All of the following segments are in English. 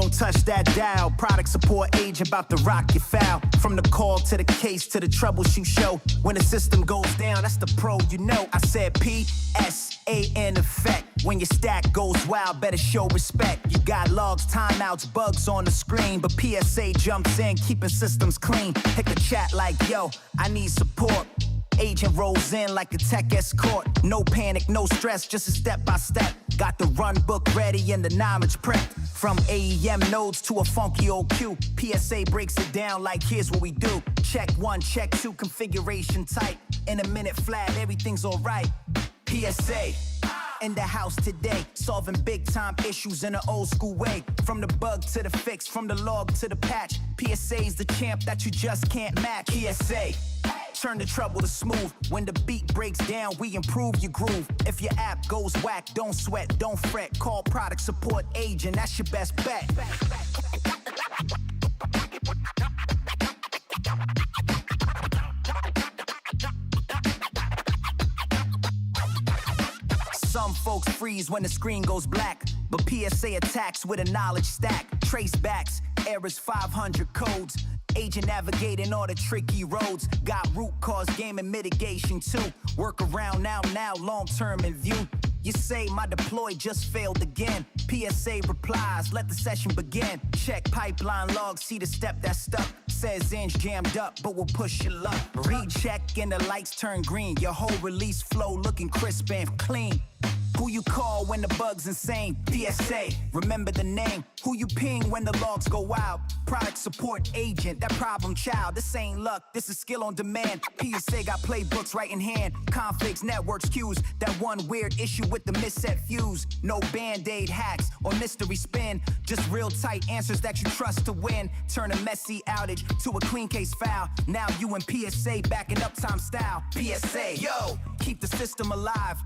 Don't touch that dial. Product support agent about to rock your foul. From the call to the case to the troubleshoot show. When the system goes down, that's the pro you know. I said PSAN effect. When your stack goes wild, better show respect. You got logs, timeouts, bugs on the screen, but PSA jumps in, keeping systems clean. Hit the chat like, yo, I need support. Agent rolls in like a tech escort. No panic, no stress, just a step by step. Got the run book ready and the knowledge prepped. From AEM nodes to a funky old queue. PSA breaks it down like here's what we do. Check 1, check 2, configuration type. In a minute flat, everything's alright. PSA in the house today, solving big time issues in an old school way. From the bug to the fix, from the log to the patch. PSA's the champ that you just can't match. PSA, turn the trouble to smooth. When the beat breaks down, we improve your groove. If your app goes whack, don't sweat, don't fret. Call product support agent, that's your best bet. Some folks freeze when the screen goes black, but PSA attacks with a knowledge stack. Trace backs, errors 500 codes. Agent navigating all the tricky roads. Got root cause game and mitigation too. Work around now, long term in view. You say my deploy just failed again. PSA replies, let the session begin. Check pipeline logs, see the step that's stuck. Says ends jammed up, but we'll push your luck. Recheck and the lights turn green. Your whole release flow looking crisp and clean. Who you call when the bug's insane? PSA, remember the name. Who you ping when the logs go wild? Product support agent, that problem child. This ain't luck, this is skill on demand. PSA got playbooks right in hand. Configs, networks, queues. That one weird issue with the misset fuse. No band-aid hacks or mystery spin. Just real tight answers that you trust to win. Turn a messy outage to a clean case file. Now you and PSA back in uptime style. PSA, yo, keep the system alive.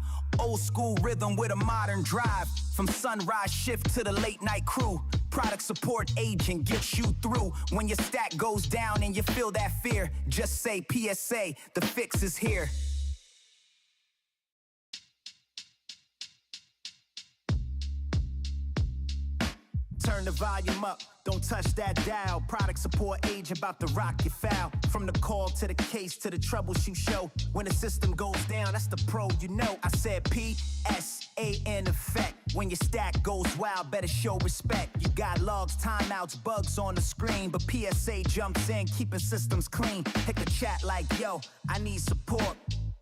Old school rhythm with a modern drive. From sunrise shift to the late night crew. Product support agent gets you through. When your stack goes down and you feel that fear, just say PSA, the fix is here. Turn the volume up, don't touch that dial. Product support agent about to rock your foul. From the call to the case to the troubleshoot show. When the system goes down, that's the pro you know. I said PSAN effect. When your stack goes wild, better show respect. You got logs, timeouts, bugs on the screen, but PSA jumps in, keeping systems clean. Hit the chat like, yo, I need support.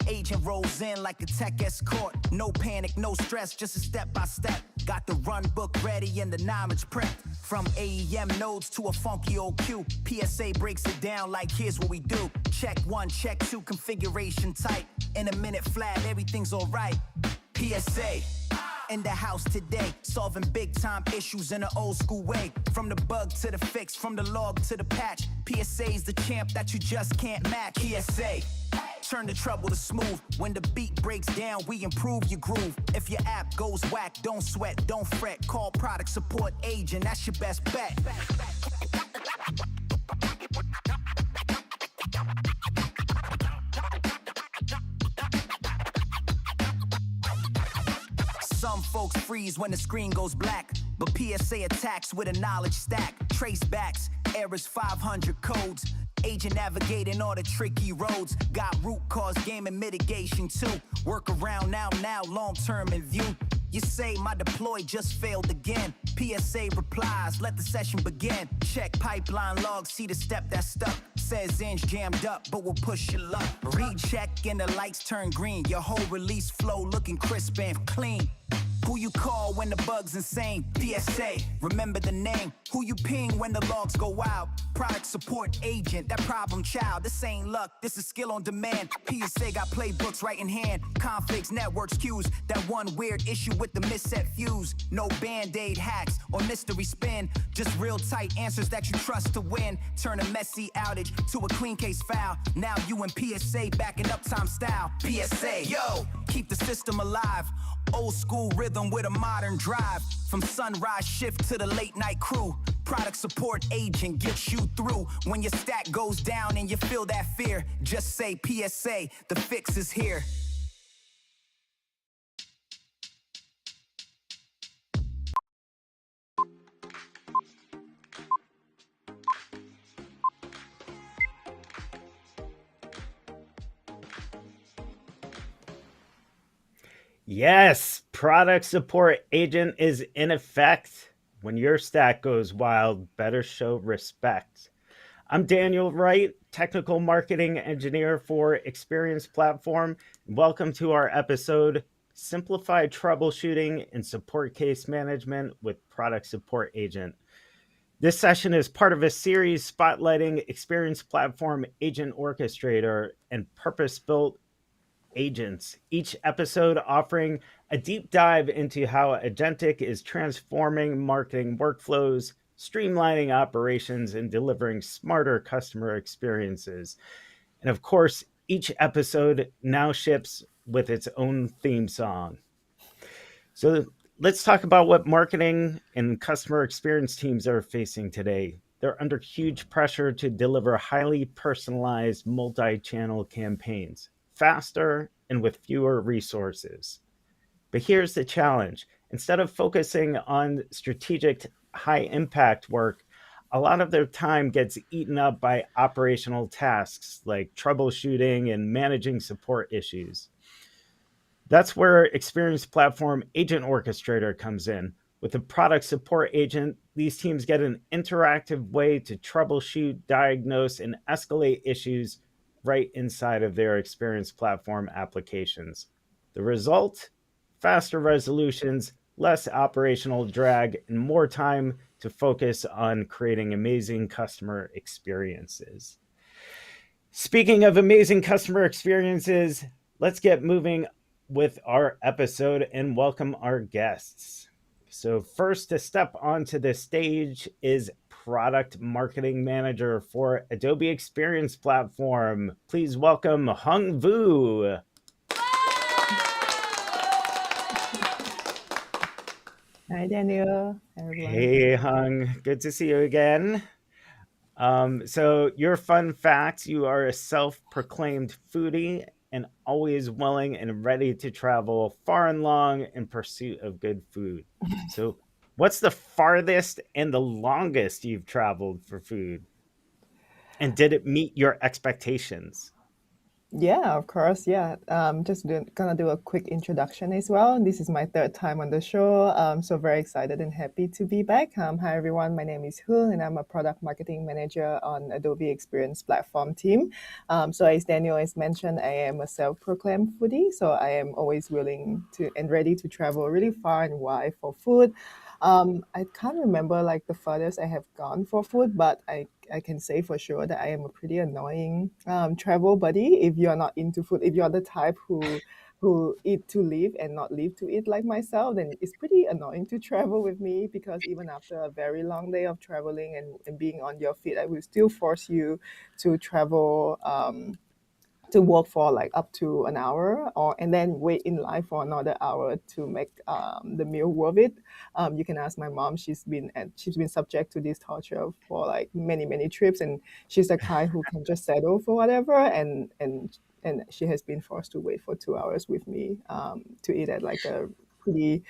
Agent rolls in like a tech escort. No panic, no stress, just a step by step. Got the run book ready and the knowledge prepped. From AEM nodes to a funky old queue. PSA breaks it down like here's what we do. Check 1, check 2, configuration type. In a minute flat, everything's alright. PSA in the house today, solving big time issues in an old school way. From the bug to the fix, from the log to the patch. PSA's the champ that you just can't match. PSA, turn the trouble to smooth. When the beat breaks down, we improve your groove. If your app goes whack, don't sweat, don't fret. Call product support agent, that's your best bet. Some folks freeze when the screen goes black, but PSA attacks with a knowledge stack. Trace backs, errors 500 codes. Agent navigating all the tricky roads. Got root cause game and mitigation too. Work around now, long term in view. You say my deploy just failed again. PSA replies, let the session begin. Check pipeline logs, see the step that's stuck. Says ends jammed up, but we'll push your luck. Recheck and the lights turn green. Your whole release flow looking crisp and clean. Who you call when the bug's insane? PSA, remember the name. Who you ping when the logs go wild? Product support agent, that problem child. This ain't luck, this is skill on demand. PSA got playbooks right in hand. Configs, networks, queues. That one weird issue with the misset fuse. No band-aid hacks or mystery spin. Just real tight answers that you trust to win. Turn a messy outage to a clean case file. Now you and PSA back in uptime style. PSA, yo, keep the system alive. Old school rhythm with a modern drive. From sunrise shift to the late night crew. Product support agent gets you through. When your stack goes down and you feel that fear, just say PSA, the fix is here. Yes, product support agent is in effect. When your stack goes wild, better show respect. I'm Daniel Wright, technical marketing engineer for Experience Platform. Welcome to our episode Simplify Troubleshooting and Support Case Management with Product Support Agent. This session is part of a series spotlighting Experience Platform Agent Orchestrator and purpose built agents, each episode offering a deep dive into how agentic is transforming marketing workflows, streamlining operations, and delivering smarter customer experiences. And of course, each episode now ships with its own theme song. So let's talk about what marketing and customer experience teams are facing today. They're under huge pressure to deliver highly personalized multi channel campaigns faster and with fewer resources. But here's the challenge: instead of focusing on strategic, high impact work, a lot of their time gets eaten up by operational tasks like troubleshooting and managing support issues. That's where Experience Platform Agent Orchestrator comes in. With a product support agent, these teams get an interactive way to troubleshoot, diagnose, and escalate issues right inside of their Experience Platform applications. The result? Faster resolutions, less operational drag, and more time to focus on creating amazing customer experiences. Speaking of amazing customer experiences, let's get moving with our episode and welcome our guests. So, first to step onto the stage is Product Marketing Manager for Adobe Experience Platform. Please welcome Hung Vu. Hi, Daniel. Hi, everyone. Hey, Hung. Good to see you again. So your fun fact: you are a self-proclaimed foodie and always willing and ready to travel far and long in pursuit of good food. So, what's the farthest and the longest you've traveled for food? And did it meet your expectations? Yeah, of course. Yeah. Gonna do a quick introduction as well. This is my third time on the show. So very excited and happy to be back. Hi, everyone. My name is Hul, and I'm a product marketing manager on Adobe Experience Platform team. So as Daniel has mentioned, I am a self-proclaimed foodie. So I am always willing to and ready to travel really far and wide for food. I can't remember like the furthest I have gone for food, but I can say for sure that I am a pretty annoying travel buddy if you're not into food. If you're the type who eat to live and not live to eat like myself, then it's pretty annoying to travel with me because even after a very long day of traveling and being on your feet, I will still force you to travel to walk for like up to an hour or and then wait in line for another hour to make the meal worth it. You can ask my mom. She's been subject to this torture for like many trips, and she's the kind who can just settle for whatever. And she has been forced to wait for 2 hours with me to eat at like a pretty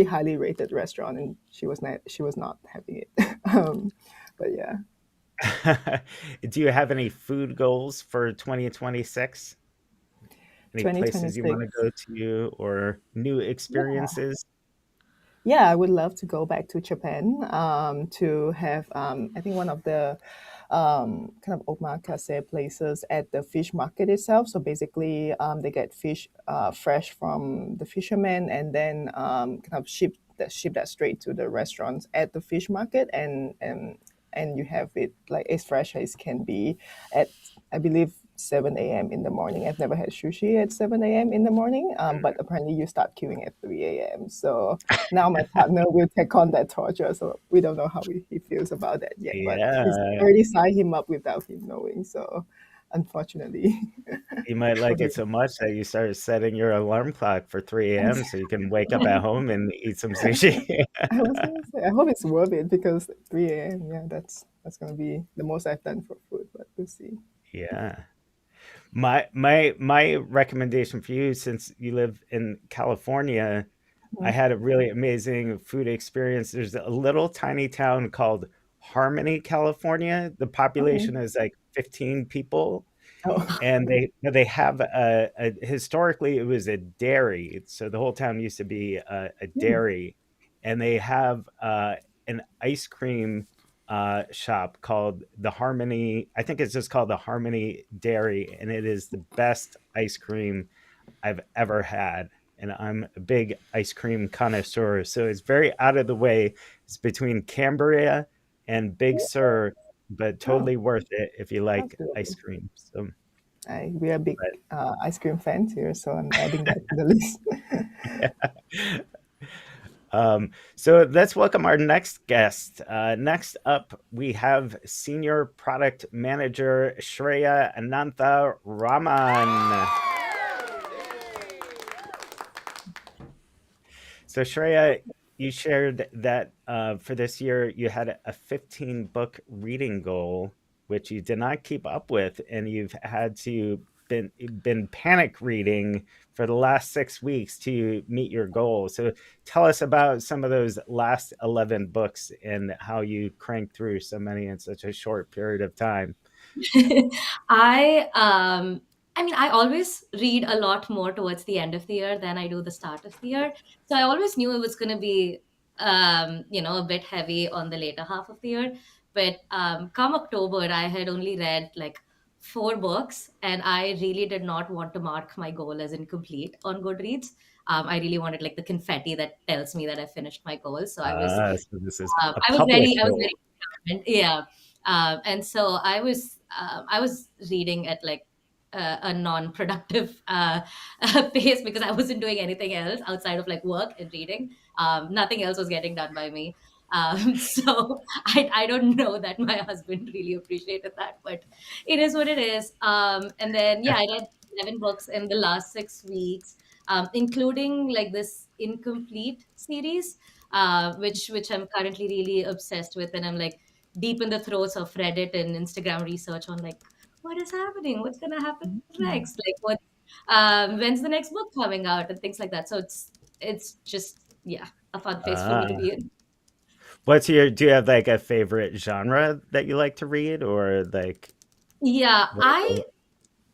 highly rated restaurant, and she was not having it. But yeah. Do you have any food goals for 2026? Any places you want 2026. to go to or new Yeah. experiences? Yeah, I would love to go back to Japan to have, I think, one of the kind of omakase places at the fish market itself. So basically, they get fish fresh from the fishermen and then kind of ship that straight to the restaurants at the fish market, and you have it like as fresh as can be at, I believe, 7 a.m. in the morning. I've never had sushi at 7 a.m. in the morning, but apparently you start queuing at 3 a.m. So now my partner will take on that torture. So we don't know how he feels about that yet, but he's Yeah, already signed him up without him knowing. So unfortunately, you might for like it him. so much that you started setting your alarm clock for 3 a.m. so you can wake up at home and eat some sushi. I was gonna say, I hope it's worth it because 3 a.m. Yeah, that's gonna be the most I've done for food, but we'll see. Yeah. My recommendation for you, since you live in California, I Mhm. had a really amazing food experience. There's a little tiny town called Harmony, California. The Okay. population is like 15 people, Oh. And they have historically it was a dairy, so the whole town used to be a Hmm. dairy, and they have an ice cream shop called the Harmony. I think it's just called the Harmony Dairy, and it is the best ice cream I've ever had. And I'm a big ice cream connoisseur, so it's very out of the way. It's between Cambria and Big Sur, but Oh, totally worth it if you like ice absolutely. cream. So, We are big but ice cream fans here, so I'm adding that to the list. so let's welcome our next guest. Next up, we have Senior Product Manager Shreya Anantha Raman. So Shreya, you shared that for this year you had a 15 book reading goal, which you did not keep up with, and you've had to been panic reading for the last 6 weeks to meet your goal. So tell us about some of those last 11 books and how you cranked through so many in such a short period of time. I I mean, I always read a lot more towards the end of the year than I do the start of the year. So I always knew it was going to be a bit heavy on the later half of the year. But come October, I had only read like 4 books, and I really did not want to mark my goal as incomplete on Goodreads. I really wanted like the confetti that tells me that I finished my goal. So So this is a I was public very, I was goal. very determined. Yeah. And so I was reading at like a non-productive pace because I wasn't doing anything else outside of like work and reading. Nothing else was getting done by me. So I don't know that my husband really appreciated that, but it is what it is. And then, yeah, I read 11 books in the last 6 weeks, including like this incomplete series, which I'm currently really obsessed with, and I'm like deep in the throes of Reddit and Instagram research on like what is happening, what's gonna happen Mm. next, like what, when's the next book coming out, and things like that. So it's just yeah, a fun phase for me to Uh, be in. do you have like a favorite genre that you like to read or like Yeah, what?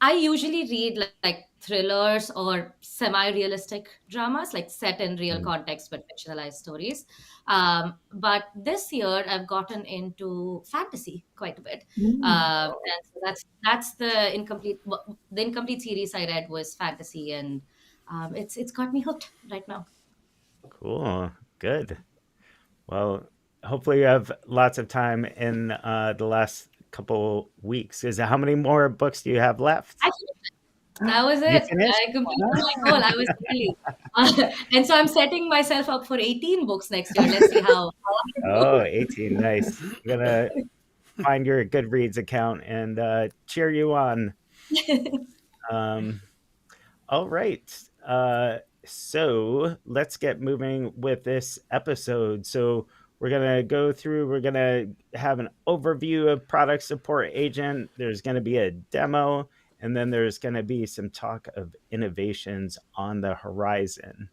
I usually read like thrillers or semi-realistic dramas, like set in real Mm. context but fictionalized stories. But this year, I've gotten into fantasy quite a bit, Mm. and so that's the incomplete. The incomplete series I read was fantasy, and it's got me hooked right now. Cool. Good. Well, hopefully you have lots of time in the last couple weeks. Is how many more books do you have left? I That was You it. finished? I completed my Ah. goal. I was early. And so I'm setting myself up for 18 books next year. Let's see how I Oh, do. 18. Nice. I'm gonna find your Goodreads account and cheer you on. Um, all right. So let's get moving with this episode. So we're going to have an overview of Product Support Agent. There's going to be a demo, and then there's going to be some talk of innovations on the horizon.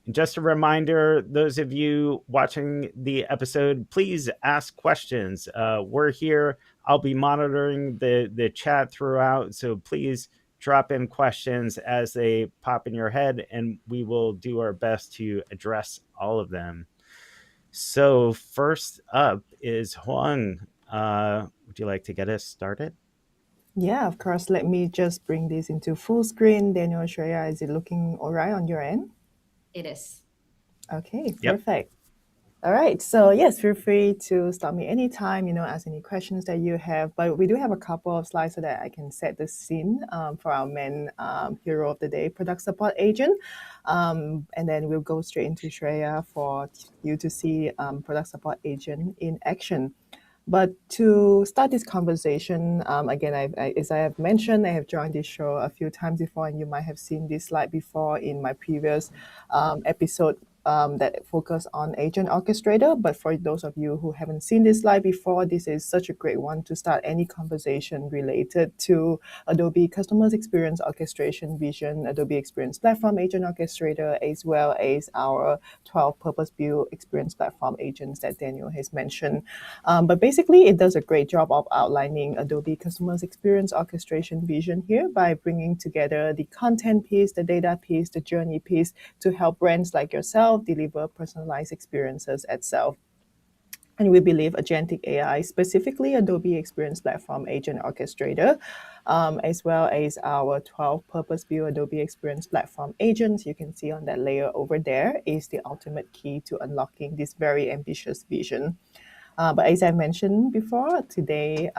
And just a reminder, those of you watching the episode, please ask questions. We're here. I'll be monitoring the chat throughout, so please drop in questions as they pop in your head, and we will do our best to address all of them. So first up is Huang. Would you like to get us started? Yeah, of course. Let me just bring this into full screen. Daniel, Shreya, is it looking all right on your end? It is. Okay, Yep. perfect. All right. So yes, feel free to stop me anytime, ask any questions that you have. But we do have a couple of slides so that I can set the scene for our main hero of the day, product support agent. And then we'll go straight into Shreya for you to see product support agent in action. But to start this conversation, again, as I have mentioned, I have joined this show a few times before, and you might have seen this slide before in my previous episode that focus on Agent Orchestrator. But for those of you who haven't seen this slide before, this is such a great one to start any conversation related to Adobe Customer Experience Orchestration Vision, Adobe Experience Platform Agent Orchestrator, as well as our 12 purpose-built experience platform agents that Daniel has mentioned. But basically, it does a great job of outlining Adobe Customer Experience Orchestration Vision here by bringing together the content piece, the data piece, the journey piece to help brands like yourself deliver personalized experiences at scale. And we believe agentic AI, specifically Adobe Experience Platform Agent Orchestrator, as well as our 12 purpose-built Adobe Experience Platform agents, you can see on that layer over there, is the ultimate key to unlocking this very ambitious vision. But as I mentioned before, today,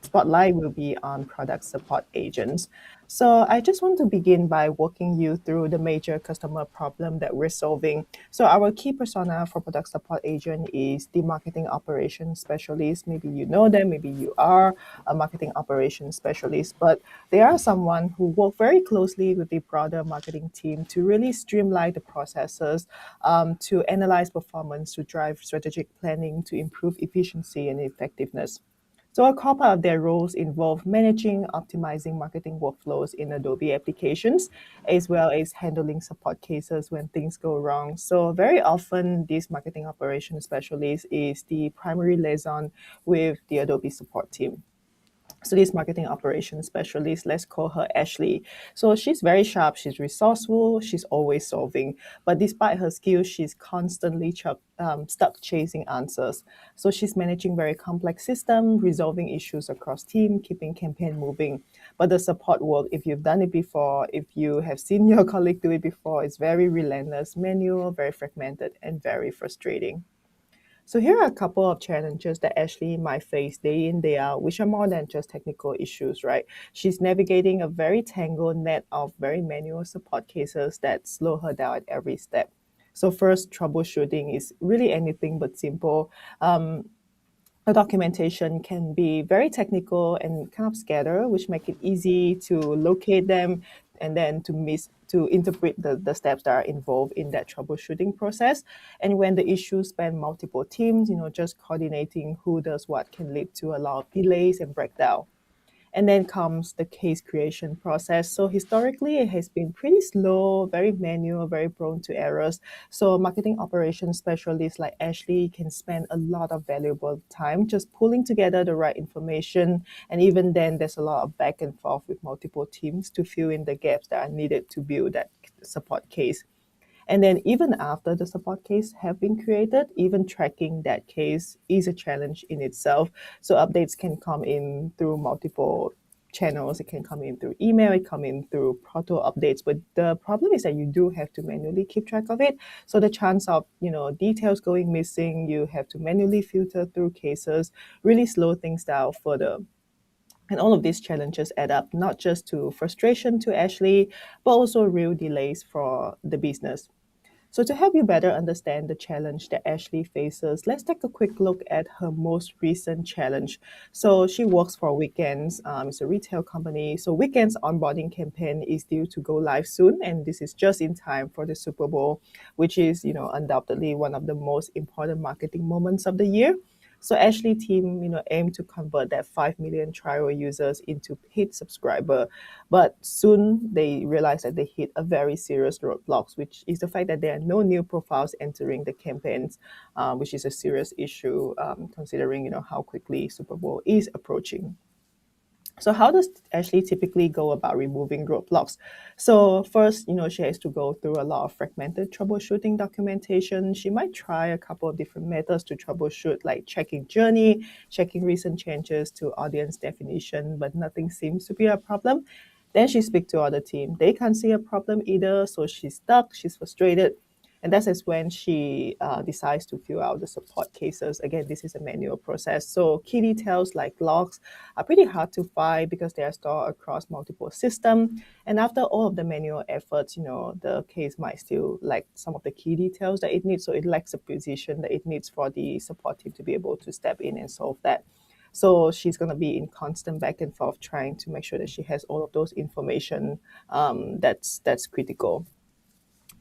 Spotlight will be on product support agents. So I just want to begin by walking you through the major customer problem that we're solving. So our key persona for product support agent is the marketing operations specialist. Maybe you know them, maybe you are a marketing operations specialist, but they are someone who work very closely with the broader marketing team to really streamline the processes, to analyze performance, to drive strategic planning, to improve efficiency and effectiveness. So a core part of their roles involve managing, optimizing marketing workflows in Adobe applications, as well as handling support cases when things go wrong. So very often, this marketing operations specialist is the primary liaison with the Adobe support team. So this marketing operations specialist, let's call her Ashley. So she's very sharp, she's resourceful, she's always solving. But despite her skills, she's constantly stuck chasing answers. So she's managing very complex system, resolving issues across team, keeping campaign moving. But the support work, if you've done it before, if you have seen your colleague do it before, it's very relentless, manual, very fragmented, and very frustrating. So here are a couple of challenges that Ashley might face day in, day out, which are more than just technical issues, right? She's navigating a very tangled net of very manual support cases that slow her down at every step. So first, troubleshooting is really anything but simple. The documentation can be very technical and kind of scattered, which make it easy to locate them and then to interpret the steps that are involved in that troubleshooting process. And when the issues span multiple teams, just coordinating who does what can lead to a lot of delays and breakdown. And then comes the case creation process. So historically, it has been pretty slow, very manual, very prone to errors. So marketing operations specialists like Ashley can spend a lot of valuable time just pulling together the right information. And even then, there's a lot of back and forth with multiple teams to fill in the gaps that are needed to build that support case. And then even after the support case have been created, even tracking that case is a challenge in itself. So updates can come in through multiple channels. It can come in through email, it come in through proto updates. But the problem is that you do have to manually keep track of it. So the chance of, details going missing, you have to manually filter through cases, really slow things down further. And all of these challenges add up not just to frustration to Ashley, but also real delays for the business. So to help you better understand the challenge that Ashley faces, let's take a quick look at her most recent challenge. So she works for Weekends. It's a retail company. So Weekends onboarding campaign is due to go live soon, and this is just in time for the Super Bowl, which is, undoubtedly one of the most important marketing moments of the year. So Ashley team, aim to convert that 5 million trial users into paid subscriber. But soon they realized that they hit a very serious roadblocks, which is the fact that there are no new profiles entering the campaigns, which is a serious issue considering, how quickly Super Bowl is approaching. So how does Ashley typically go about removing roadblocks? So first, she has to go through a lot of fragmented troubleshooting documentation. She might try a couple of different methods to troubleshoot, like checking journey, checking recent changes to audience definition, but nothing seems to be a problem. Then she speaks to other team. They can't see a problem either, so she's stuck, she's frustrated. And that is when she decides to fill out the support cases. Again, this is a manual process. So key details like logs are pretty hard to find because they are stored across multiple systems. And after all of the manual efforts, the case might still lack some of the key details that it needs. So it lacks the precision that it needs for the support team to be able to step in and solve that. So she's going to be in constant back and forth trying to make sure that she has all of those information that's critical.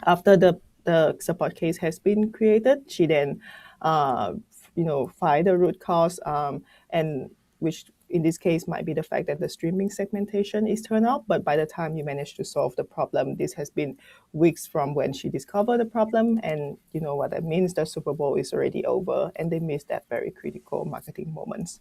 After the the support case has been created, she then find the root cause, and which in this case might be the fact that the streaming segmentation is turned off. But by the time you manage to solve the problem, this has been weeks from when she discovered the problem. And you know what that means, the Super Bowl is already over and they missed that very critical marketing moments.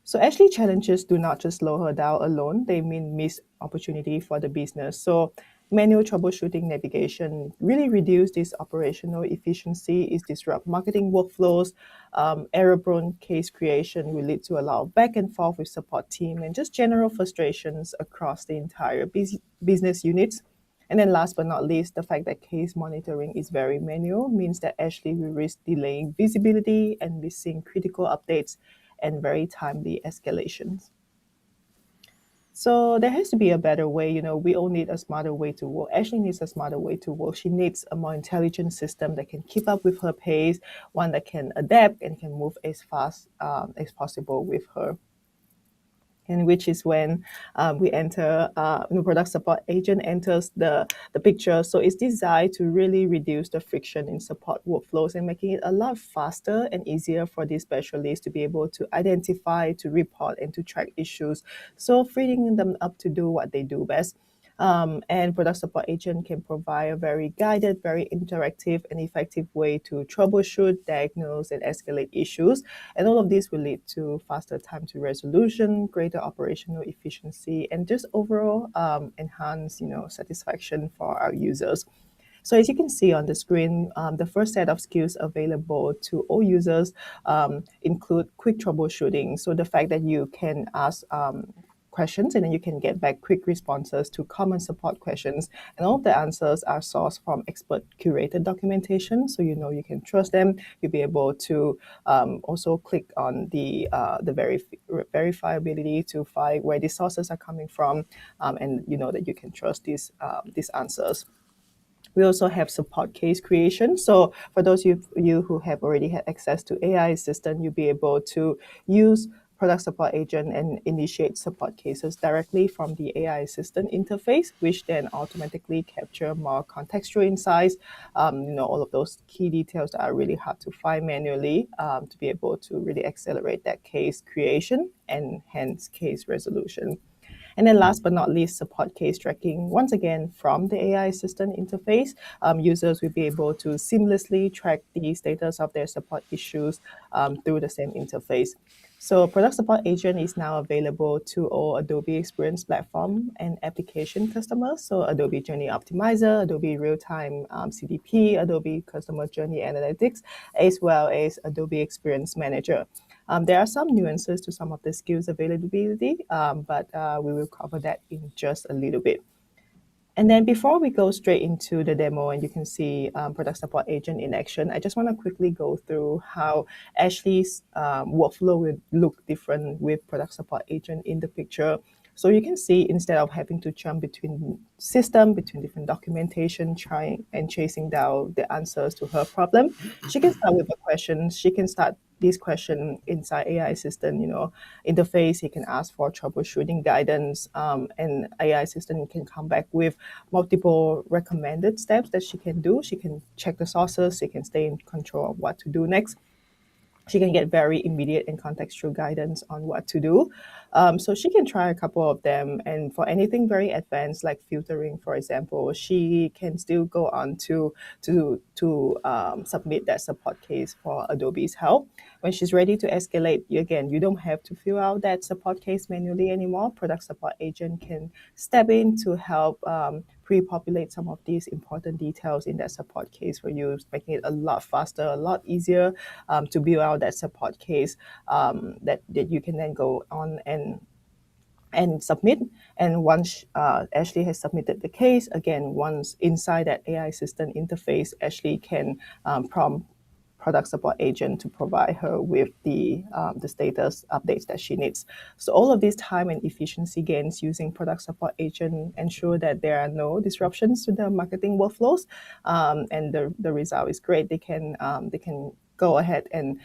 So actually challenges do not just slow her down alone, they mean missed opportunity for the business. So manual troubleshooting navigation really reduce this operational efficiency, it disrupt marketing workflows, error-prone case creation will lead to a lot of back and forth with support team and just general frustrations across the entire business units. And then last but not least, the fact that case monitoring is very manual means that Ashley will risk delaying visibility and missing critical updates and very timely escalations. So there has to be a better way. We all need a smarter way to work. Ashley needs a smarter way to work. She needs a more intelligent system that can keep up with her pace, one that can adapt and can move as fast as possible with her. And which is when we enter, the product support agent enters the picture. So it's designed to really reduce the friction in support workflows and making it a lot faster and easier for these specialists to be able to identify, to report, and to track issues. So freeing them up to do what they do best. And product support agent can provide a very guided, very interactive and effective way to troubleshoot, diagnose, and escalate issues. And all of this will lead to faster time to resolution, greater operational efficiency, and just overall enhance, satisfaction for our users. So as you can see on the screen, the first set of skills available to all users include quick troubleshooting. So the fact that you can ask questions and then you can get back quick responses to common support questions, and all of the answers are sourced from expert curated documentation, so you can trust them. You'll be able to also click on the verifiability to find where the sources are coming from, and you know that you can trust these answers. We also have support case creation. So for those of you who have already had access to AI assistant, you'll be able to use product support agent and initiate support cases directly from the AI assistant interface, which then automatically capture more contextual insights, all of those key details that are really hard to find manually, to be able to really accelerate that case creation and hence case resolution. And then last but not least, support case tracking. Once again, from the AI assistant interface, users will be able to seamlessly track the status of their support issues through the same interface. So product support agent is now available to all Adobe Experience Platform and application customers. So Adobe Journey Optimizer, Adobe Real-Time CDP, Adobe Customer Journey Analytics, as well as Adobe Experience Manager. There are some nuances to some of the skills availability, but we will cover that in just a little bit. And then before we go straight into the demo and you can see product support agent in action, I just want to quickly go through how Ashley's workflow will look different with product support agent in the picture. So you can see instead of having to jump between between different documentation, trying and chasing down the answers to her problem, she can start with a question. She can start this question inside AI assistant, interface. He can ask for troubleshooting guidance, and AI assistant can come back with multiple recommended steps that she can do. She can check the sources. She can stay in control of what to do next. She can get very immediate and contextual guidance on what to do. So she can try a couple of them. And for anything very advanced, like filtering, for example, she can still go on to submit that support case for Adobe's help. When she's ready to escalate, you don't have to fill out that support case manually anymore. Product support agent can step in to help pre-populate some of these important details in that support case for you, making it a lot faster, a lot easier to build out that support case that you can then go on and submit. And once Ashley has submitted the case, again, once inside that AI assistant interface, Ashley can prompt product support agent to provide her with the status updates that she needs. So all of these time and efficiency gains using product support agent ensure that there are no disruptions to the marketing workflows, and the result is great. They can go ahead and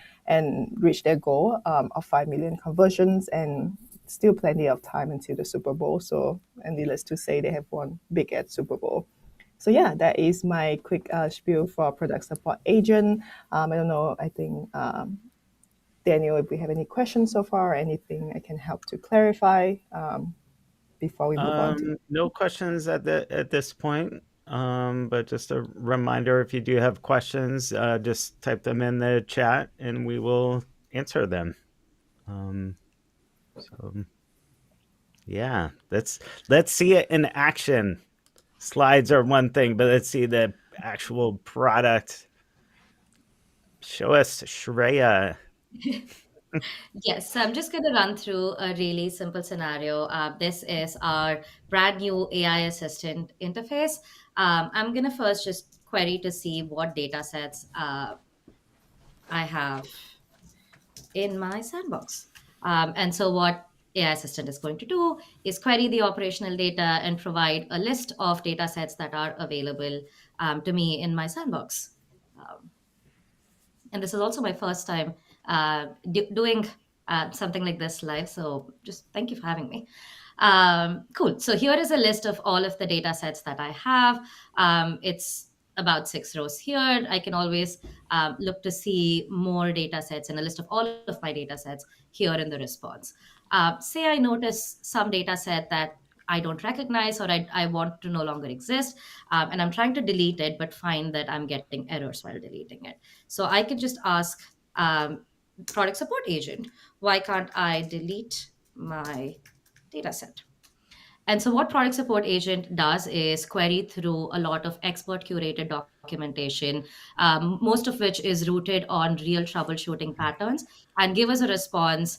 reach their goal of 5 million conversions, and still plenty of time until the Super Bowl. So, and needless to say, they have won big at Super Bowl. So yeah, that is my quick spiel for product support agent. I don't know, I think Daniel, if we have any questions so far or anything I can help to clarify before we move on to. No questions at this point. But just a reminder, if you do have questions, just type them in the chat and we will answer them. So yeah, let's see it in action. Slides are one thing, but let's see the actual product. Show us, Shreya. Yes, so I'm just going to run through a really simple scenario. This is our brand new AI assistant interface. I'm going to first just query to see what data sets I have in my sandbox. And so, what AI Assistant is going to do is query the operational data and provide a list of data sets that are available to me in my sandbox. Um, and this is also my first time doing something like this live. So just thank you for having me. Cool. So here is a list of all of the data sets that I have. It's about 6 rows here. I can always look to see more data sets and a list of all of my data sets here in the response. Say I notice some data set that I don't recognize or I want to no longer exist, and I'm trying to delete it, but find that I'm getting errors while deleting it. So I can just ask product support agent, why can't I delete my data set? And so, what Product Support Agent does is query through a lot of expert curated documentation, most of which is rooted on real troubleshooting patterns, and give us a response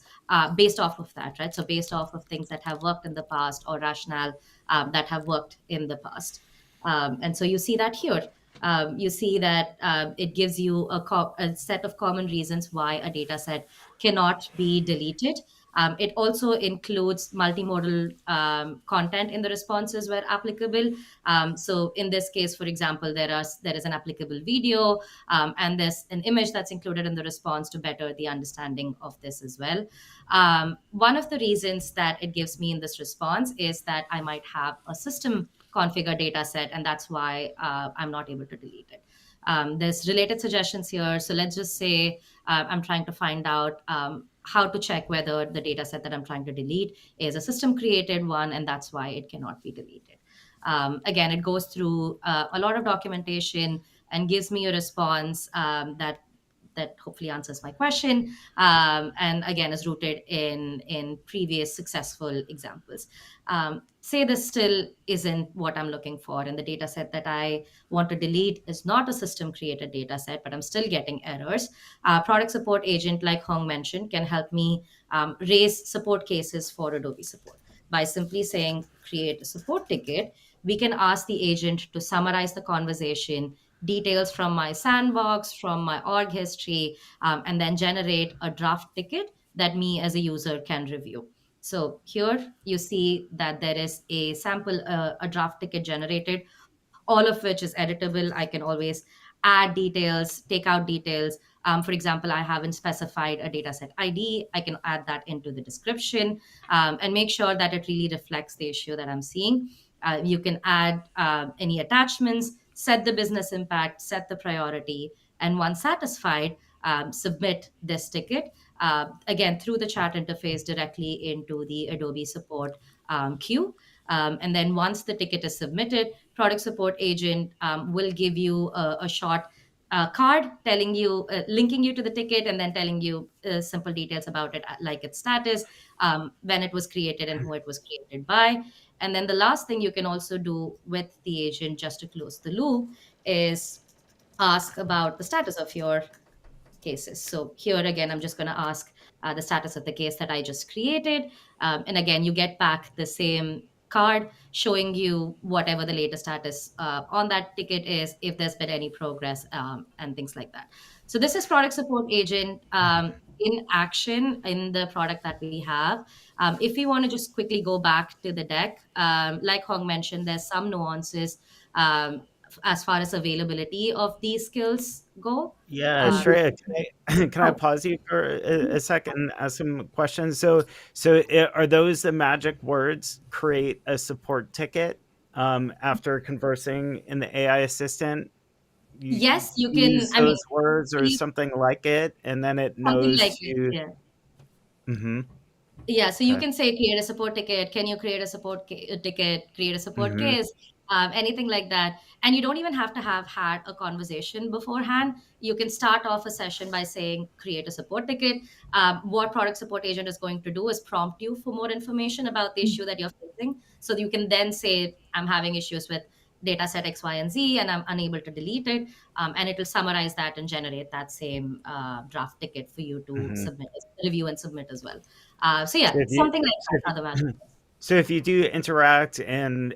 based off of that, right? So, based off of things that have worked in the past or rationale that have worked in the past. And so, you see that here. You see that it gives you a set of common reasons why a data set cannot be deleted. It also includes multimodal content in the responses where applicable. So in this case, for example, there is an applicable video, and there's an image that's included in the response to better the understanding of this as well. One of the reasons that it gives me in this response is that I might have a system configure data set, and that's why I'm not able to delete it. There's related suggestions here. So let's just say I'm trying to find out how to check whether the data set that I'm trying to delete is a system created one, and that's why it cannot be deleted. Again, it goes through a lot of documentation and gives me a response that hopefully answers my question, and again is rooted in previous successful examples. Say this still isn't what I'm looking for, and the data set that I want to delete is not a system created data set, but I'm still getting errors. Product support agent, like Hong mentioned, can help me raise support cases for Adobe support by simply saying create a support ticket. We can ask the agent to summarize the conversation, details from my sandbox, from my org history, and then generate a draft ticket that me as a user can review. So here you see that there is a sample, a draft ticket generated, all of which is editable. I can always add details, take out details. For example, I haven't specified a dataset ID. I can add that into the description and make sure that it really reflects the issue that I'm seeing. You can add any attachments, set the business impact, set the priority, and once satisfied, submit this ticket again through the chat interface directly into the Adobe support queue. And then once the ticket is submitted, product support agent will give you a short card telling you, linking you to the ticket, and then telling you simple details about it, like its status, when it was created, and who it was created by. And then the last thing you can also do with the agent, just to close the loop, is ask about the status of your cases. So here again, I'm just going to ask the status of the case that I just created. And again, you get back the same card showing you whatever the latest status on that ticket is, if there's been any progress, and things like that. So this is product support agent in action in the product that we have. If we want to just quickly go back to the deck, like Hong mentioned, there's some nuances as far as availability of these skills go. Yeah, Uh, Shreya, can I oh, pause you for a second and ask some questions? So are those the magic words? Create a support ticket? after conversing in the AI assistant? Yes, you You can. use I mean, those words or something like it, and then it something knows like it. to. Yeah. Mm-hmm. Yeah, so you Okay. can say create a support ticket. Can you create a ticket? Create a support Mm-hmm. case, anything like that. And you don't even have to have had a conversation beforehand. You can start off a session by saying create a support ticket. What product support agent is going to do is prompt you for more information about the issue that you're facing. So you can then say, I'm having issues with data set X, Y, and Z, and I'm unable to delete it. And it will summarize that and generate that same draft ticket for you to Mm-hmm. submit, review and submit as well. So So yeah, if you, something like so that are the value. if, so if you do interact and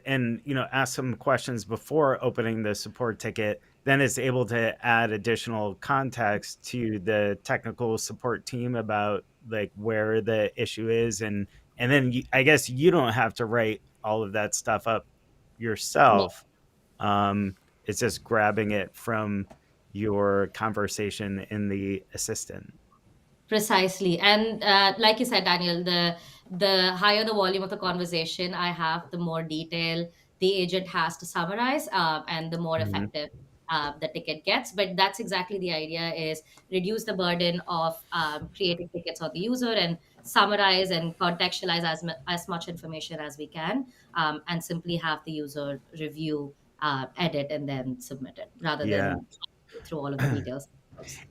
ask some questions before opening the support ticket, then it's able to add additional context to the technical support team about like where the issue is, and then I guess you don't have to write all of that stuff up yourself. Um, it's just grabbing it from your conversation in the assistant. Precisely. And like you said, Daniel, the higher the volume of the conversation I have, the more detail the agent has to summarize, and the more Mhm. effective the ticket gets. But that's exactly the idea: is reduce the burden of creating tickets on the user and summarize and contextualize as much information as we can, and simply have the user review, edit, and then submit it, rather Yeah. than through all of the details.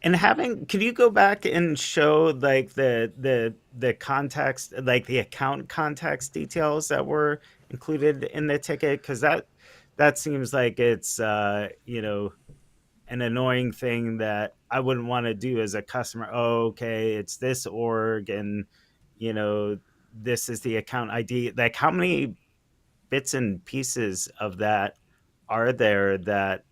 And having, can you go back and show like the context, like the account context details that were included in the ticket? Because that seems like it's an annoying thing that I wouldn't want to do as a customer. Oh, okay, it's this org, and you know this is the account ID. Like, how many bits and pieces of that are there that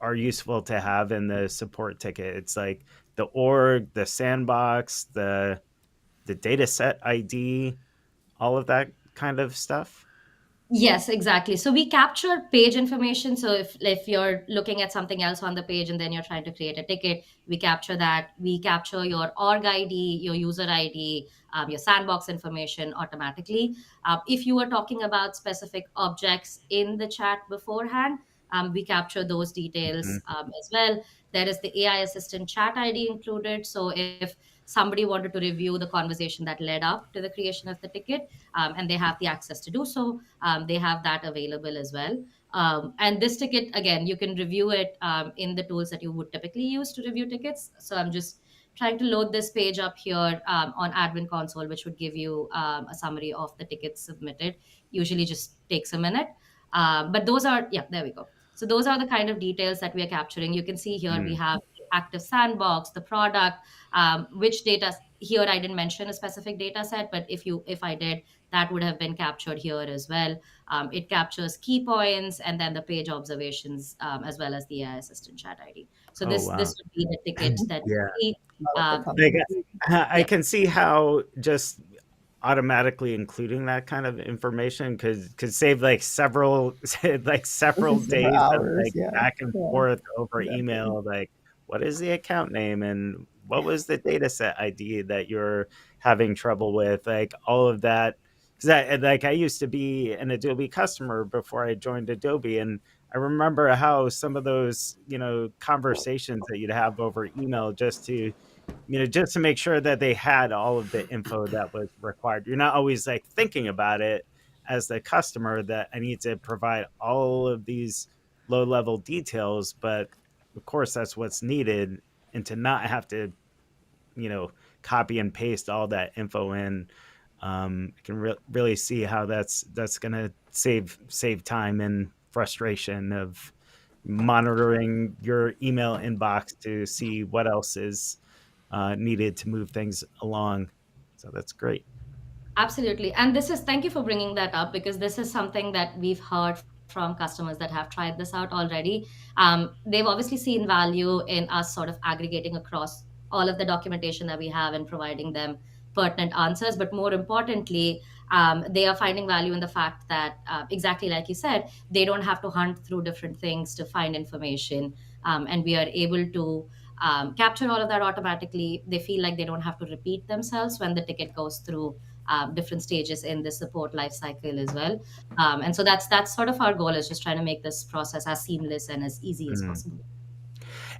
are useful to have in the support ticket? It's like the org, the sandbox, the data set ID, all of that kind of stuff. Yes, exactly. So we capture page information. So if you're looking at something else on the page and then you're trying to create a ticket, we capture that. We capture your org ID, your user ID, your sandbox information automatically. If you were talking about specific objects in the chat beforehand, we capture those details Mhm. as well. There is the AI assistant chat ID included. So if somebody wanted to review the conversation that led up to the creation of the ticket, and they have the access to do so, they have that available as well. And this ticket, again, you can review it in the tools that you would typically use to review tickets. So I'm just trying to load this page up here on admin console, which would give you a summary of the tickets submitted. Usually just takes a minute. But those are, yeah, there we go. So those are the kind of details that we are capturing. You can see here we Mm. have the active sandbox, the product, which data. Here I didn't mention a specific data set, but if I did, that would have been captured here as well. It captures key points and then the page observations, as well as the AI assistant chat ID. So Oh this wow. would be the ticket that you Yeah. see. All of the Like context. I Yeah, can see how just automatically including that kind of information could save like several like several Several days of hours. like Yeah. back and Yeah. forth over Exactly. email, like what is the account name and what was the data set ID that you're having trouble with, like all of that. Because I used to be an Adobe customer before I joined Adobe, and I remember how some of those conversations that you'd have over email just to make sure that they had all of the info that was required. You're not always like thinking about it as the customer that I need to provide all of these low level details, but of course that's what's needed. And to not have to, you know, copy and paste all that info in, I can really see how that's going to save time and frustration of monitoring your email inbox to see what else is needed to move things along. So that's great. absolutely. And this is, thank you for bringing that up, because this is something that we've heard from customers that have tried this out already. They've obviously seen value in us sort of aggregating across all of the documentation that we have and providing them pertinent answers. But more importantly, they are finding value in the fact that, exactly like you said, they don't have to hunt through different things to find information. And we are able to capture all of that automatically. They feel like they don't have to repeat themselves when the ticket goes through different stages in the support life cycle as well. And so that's sort of our goal, is just trying to make this process as seamless and as easy as Mm. possible.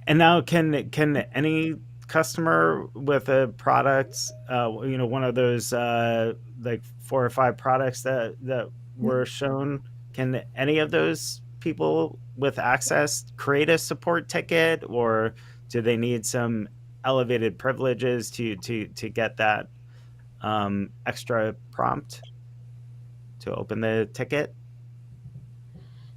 And now, can any customer with a product, one of those like 4 or 5 products that were shown, can any of those people with access create a support ticket, or do they need some elevated privileges to get that extra prompt to open the ticket?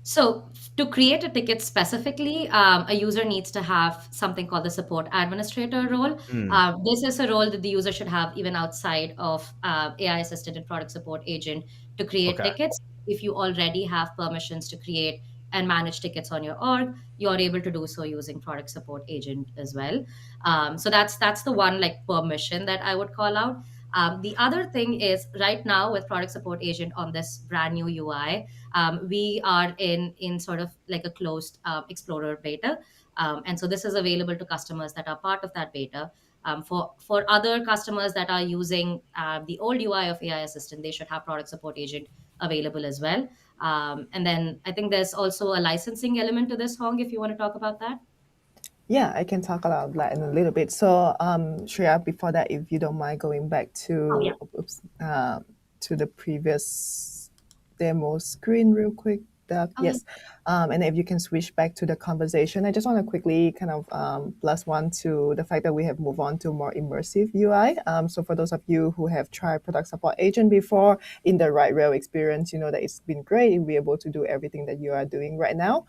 So to create a ticket specifically, a user needs to have something called the support administrator role. Mm, This is a role that the user should have even outside of AI assistant and product support agent to create okay. tickets. If you already have permissions to create and manage tickets on your org, you're able to do so using product support agent as well. So that's the one like permission that I would call out. The other thing is, right now with product support agent on this brand new UI, we are in sort of like a closed explorer beta, and so this is available to customers that are part of that beta. For other customers that are using the old UI of AI assistant, they should have product support agent available as well. And then I think there's also a licensing element to this, Hong, if you want to talk about that. Yeah, I can talk about that in a little bit. So, Shreya, before that, if you don't mind going back Oh yeah. to the previous demo screen real quick. Oh yeah. Yes, and if you can switch back to the conversation, I just want to quickly kind of plus one to the fact that we have moved on to more immersive UI. So for those of you who have tried product support agent before in the right rail experience, you know that it's been great. You'll be able to do everything that you are doing right now,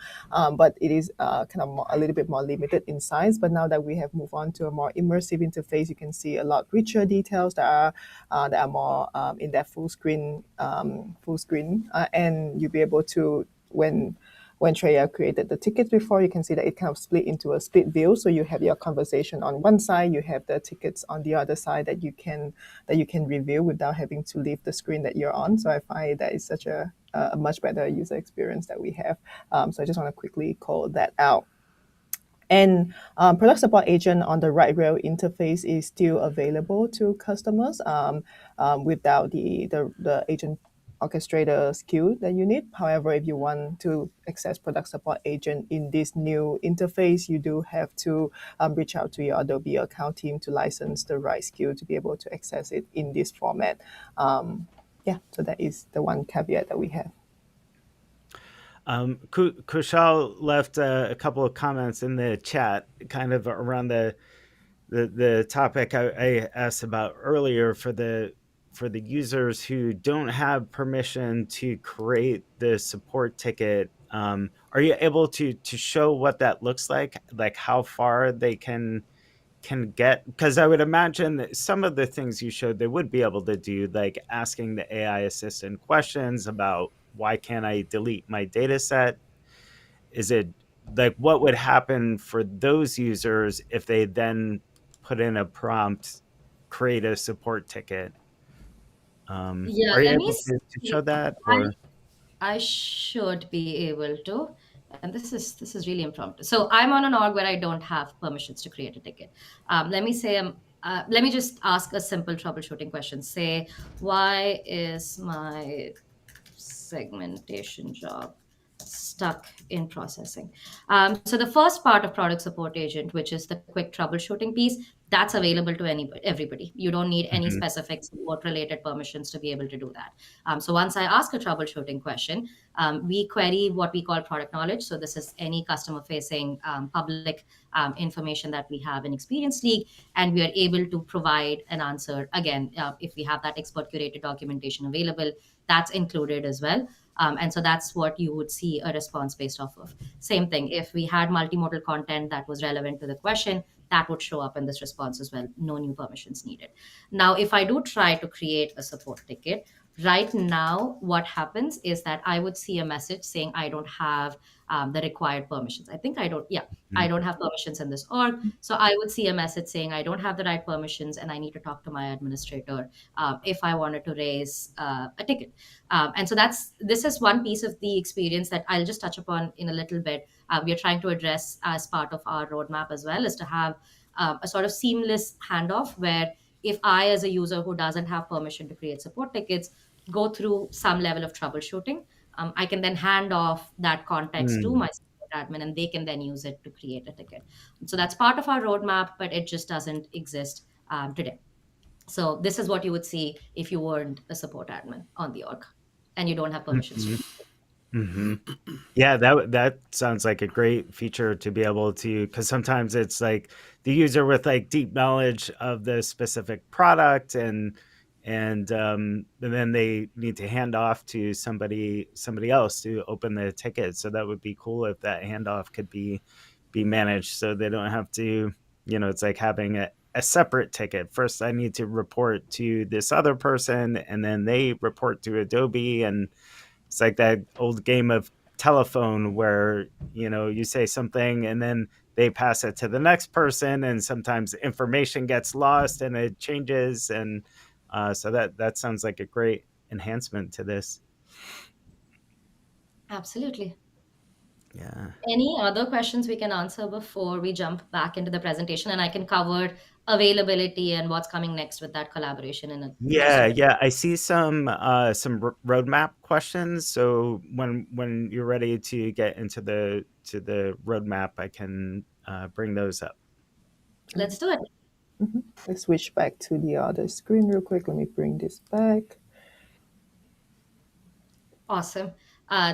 but it is kind of a little bit more limited in size. But now that we have moved on to a more immersive interface, you can see a lot richer details that are more in that full screen, and you'll be able to when Treya created the tickets before, you can see that it kind of split into a split view. So you have your conversation on one side, you have the tickets on the other side that you can review without having to leave the screen that you're on. So I find that is such a much better user experience that we have. So I just want to quickly call that out. And product support agent on the right rail interface is still available to customers without the agent orchestrator skill that you need. However, if you want to access product support agent in this new interface, you do have to reach out to your Adobe account team to license the right skill to be able to access it in this format. Yeah, so that is the one caveat that we have. Kushal left a couple of comments in the chat, kind of around the topic I asked about earlier for the users who don't have permission to create the support ticket. Are you able to show what that looks like how far they can get? Because I would imagine that some of the things you showed they would be able to do, like asking the AI assistant questions about why can't I delete my data set. Is it like what would happen for those users if they then put in a prompt, create a support ticket? Yeah, Are you let me able to show see. that, I or? I should be able to. And this is really impromptu. So I'm on an org where I don't have permissions to create a ticket. Let me just ask a simple troubleshooting question. Say, why is my segmentation job stuck in processing? So the first part of product support agent, which is the quick troubleshooting piece, that's available to everybody. You don't need any Mhm. specific support related permissions to be able to do that. So once I ask a troubleshooting question, we query what we call product knowledge. So this is any customer facing public information that we have in Experience League, and we are able to provide an answer. Again, if we have that expert curated documentation available, that's included as well. And so that's what you would see a response based off of. Same thing, if we had multimodal content that was relevant to the question, that would show up in this response as well. No new permissions needed. Now, if I do try to create a support ticket, right now, what happens is that I would see a message saying I don't have the required permissions. I think I don't, yeah, I don't have permissions in this org. So I would see a message saying I don't have the right permissions and I need to talk to my administrator if I wanted to raise a ticket. And so this is one piece of the experience that I'll just touch upon in a little bit. We are trying to address as part of our roadmap as well, is to have a sort of seamless handoff where if I, as a user who doesn't have permission to create support tickets, go through some level of troubleshooting, I can then hand off that context to Mm. my support admin, and they can then use it to create a ticket. So that's part of our roadmap, but it just doesn't exist today. So this is what you would see if you weren't a support admin on the org and you don't have permissions to. Mhm. Mhm. Yeah, that sounds like a great feature to be able to, because sometimes it's like the user with like deep knowledge of the specific product, and then they need to hand off to somebody else to open the ticket. So that would be cool if that handoff could be managed, so they don't have to, it's like having a separate ticket. First, I need to report to this other person, and then they report to Adobe, and it's like that old game of telephone where, you say something and then they pass it to the next person, and sometimes information gets lost and it changes. And so that sounds like a great enhancement to this. Absolutely. Yeah. Any other questions we can answer before we jump back into the presentation, and I can cover availability and what's coming next with that collaboration in just a Yeah, bit. yeah. I see some roadmap questions. So when you're ready to get into the roadmap, I can bring those up. Let's do it. Let's switch back to the other screen real quick. Let me bring this back. Awesome.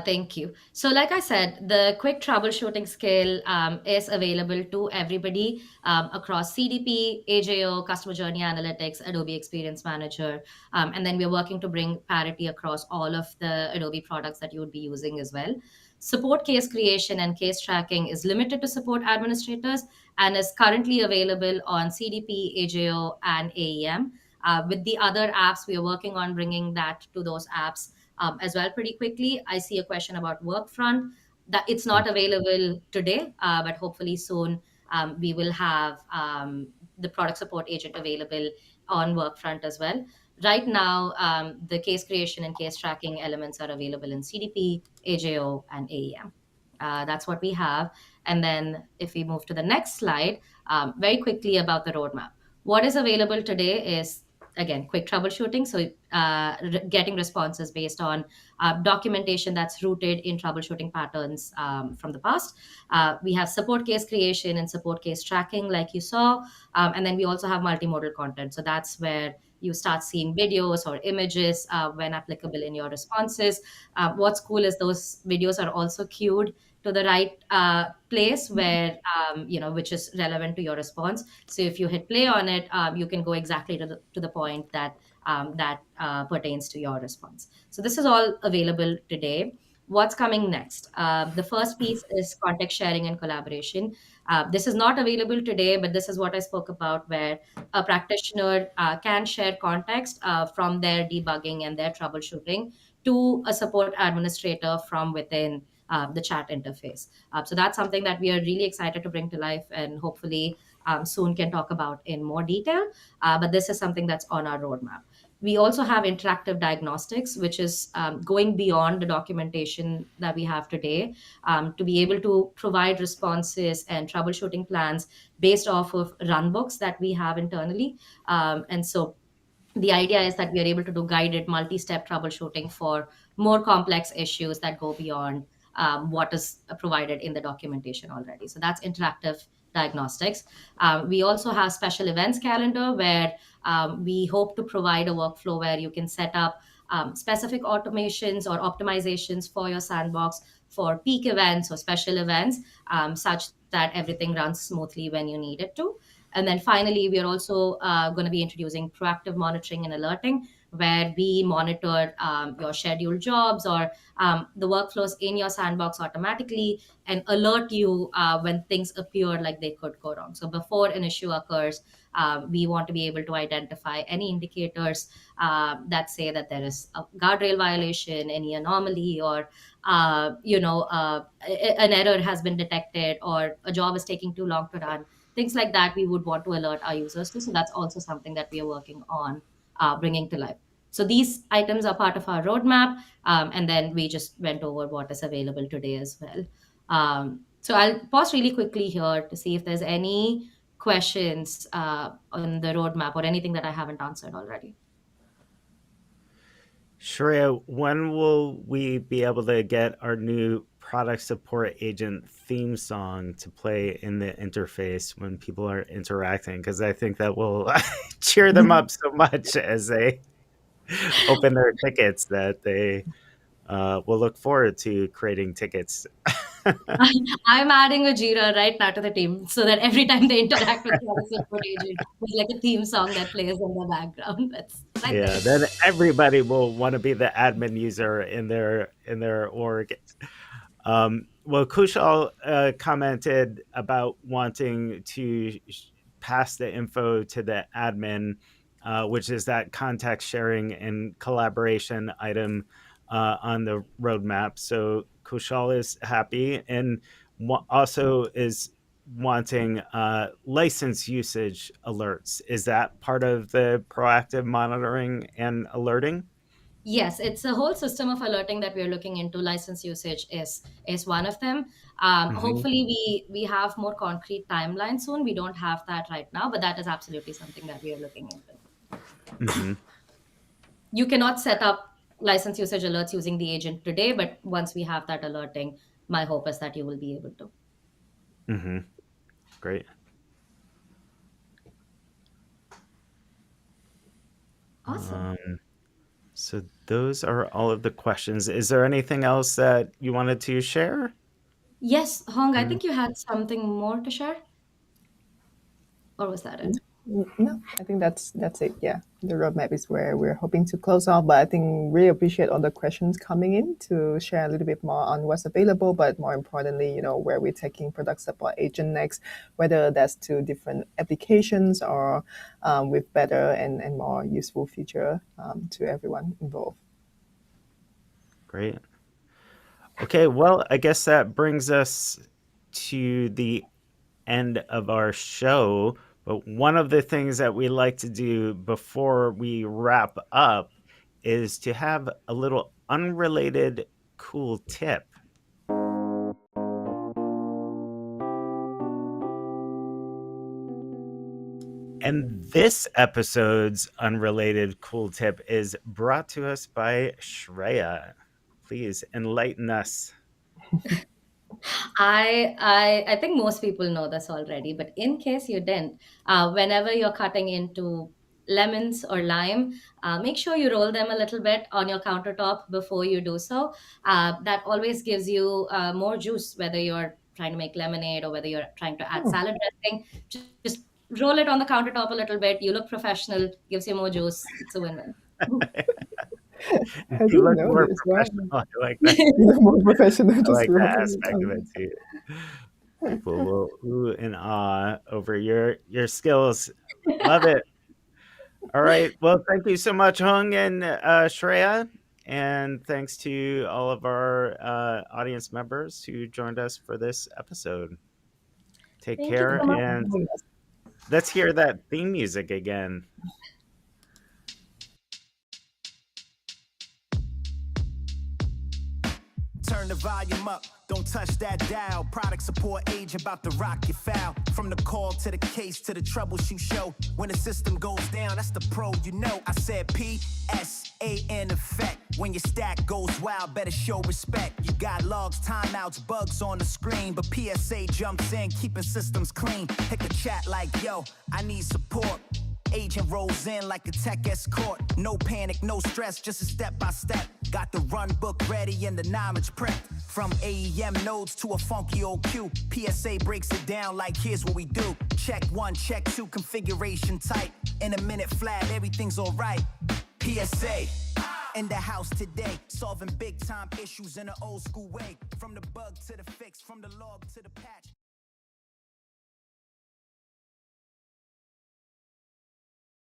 Thank you. So, like I said, the quick troubleshooting skill is available to everybody across CDP, AJO, Customer Journey Analytics, Adobe Experience Manager. And then we're working to bring parity across all of the Adobe products that you would be using as well. Support case creation and case tracking is limited to support administrators and is currently available on CDP, AJO, and AEM. With the other apps, we are working on bringing that to those apps as well pretty quickly. I see a question about Workfront that it's not available today, but hopefully soon we will have the product support agent available on Workfront as well. Right now, the case creation and case tracking elements are available in CDP, AJO, and AEM. That's what we have. And then if we move to the next slide, very quickly about the roadmap. What is available today is, again, quick troubleshooting. So getting responses based on documentation that's rooted in troubleshooting patterns from the past. We have support case creation and support case tracking, like you saw. And then we also have multimodal content. So that's where you start seeing videos or images when applicable in your responses. What's cool is those videos are also queued to the right place where which is relevant to your response. So if you hit play on it, you can go exactly to the point that pertains to your response. So this is all available today. What's coming next? The first piece is context sharing and collaboration. This is not available today, but this is what I spoke about, where a practitioner can share context from their debugging and their troubleshooting to a support administrator from within the chat interface. So that's something that we are really excited to bring to life, and hopefully soon can talk about in more detail. But this is something that's on our roadmap. We also have interactive diagnostics, which is going beyond the documentation that we have today, to be able to provide responses and troubleshooting plans based off of runbooks that we have internally. And so the idea is that we are able to do guided multi-step troubleshooting for more complex issues that go beyond what is provided in the documentation already. So that's interactive diagnostics. We also have special events calendar, where we hope to provide a workflow where you can set up specific automations or optimizations for your sandbox for peak events or special events, such that everything runs smoothly when you need it to. And then finally, we are also going to be introducing proactive monitoring and alerting, where we monitor your scheduled jobs or the workflows in your sandbox automatically and alert you when things appear like they could go wrong. So before an issue occurs, we want to be able to identify any indicators that say that there is a guardrail violation, any anomaly, or an error has been detected, or a job is taking too long to run. Things like that we would want to alert our users to. So that's also something that we are working on bringing to life. So these items are part of our roadmap, and then we just went over what is available today as well. So I'll pause really quickly here to see if there's any questions on the roadmap or anything that I haven't answered already. Shreya, when will we be able to get our new product support agent theme song to play in the interface when people are interacting? Because I think that will cheer them up so much as they open their tickets that they will look forward to creating tickets. I'm adding a Jira right now to the team so that every time they interact with the support agent, there's like a theme song that plays in the background. That's right Yeah, there. then everybody will want to be the admin user in their org. Well, Kushal commented about wanting to pass the info to the admin, which is that context sharing and collaboration item on the roadmap. So Kushal is happy and also is wanting license usage alerts. Is that part of the proactive monitoring and alerting? Yes, it's a whole system of alerting that we're looking into. License usage is one of them. Hmm. Hopefully, we have more concrete timeline soon. We don't have that right now, but that is absolutely something that we are looking into. Hmm. You cannot set up license usage alerts using the agent today, but once we have that alerting, my hope is that you will be able to. Hmm. Great. Awesome. So those are all of the questions. Is there anything else that you wanted to share? Yes, Hong, I Mm. think you had something more to share, or was that it? No, I think that's it. Yeah, the roadmap is where we're hoping to close off. But I think really appreciate all the questions coming in to share a little bit more on what's available. But more importantly, where we're taking product support agent next, whether that's to different applications or with better and more useful feature to everyone involved. Great. Okay, well, I guess that brings us to the end of our show. But one of the things that we like to do before we wrap up is to have a little unrelated cool tip. And this episode's unrelated cool tip is brought to us by Shreya. Please enlighten us. I think most people know this already, but in case you didn't, whenever you're cutting into lemons or lime, make sure you roll them a little bit on your countertop before you do so. That always gives you more juice, whether you're trying to make lemonade or whether you're trying to add Oh, salad dressing. Just roll it on the countertop a little bit. You look professional, gives you more juice. It's a win-win. I You didn't look know more this. Wow. professional. I like that. You're more professional, I just like that rolling it aspect of it on. too. People will ooh and ah over your skills. Love it. All right. Well, thank you so much, Hung and Shreya. And thanks to all of our audience members who joined us for this episode. Take Thank you care so much. and let's hear that theme music again. Turn the volume up, don't touch that dial. Product support agent about to rock your foul. From the call to the case to the troubleshoot show. When the system goes down, that's the pro you know. I said PSAN effect. When your stack goes wild, better show respect. You got logs, timeouts, bugs on the screen, but PSA jumps in, keeping systems clean. Hit the chat like, yo, I need support. Agent rolls in like a tech escort. No panic, no stress, just a step by step. Got the run book ready and the knowledge prepped. From AEM nodes to a funky old queue. PSA breaks it down like here's what we do. Check 1, check 2, configuration tight. In a minute flat, everything's alright. PSA in the house today, solving big time issues in an old school way. From the bug to the fix, from the log to the patch.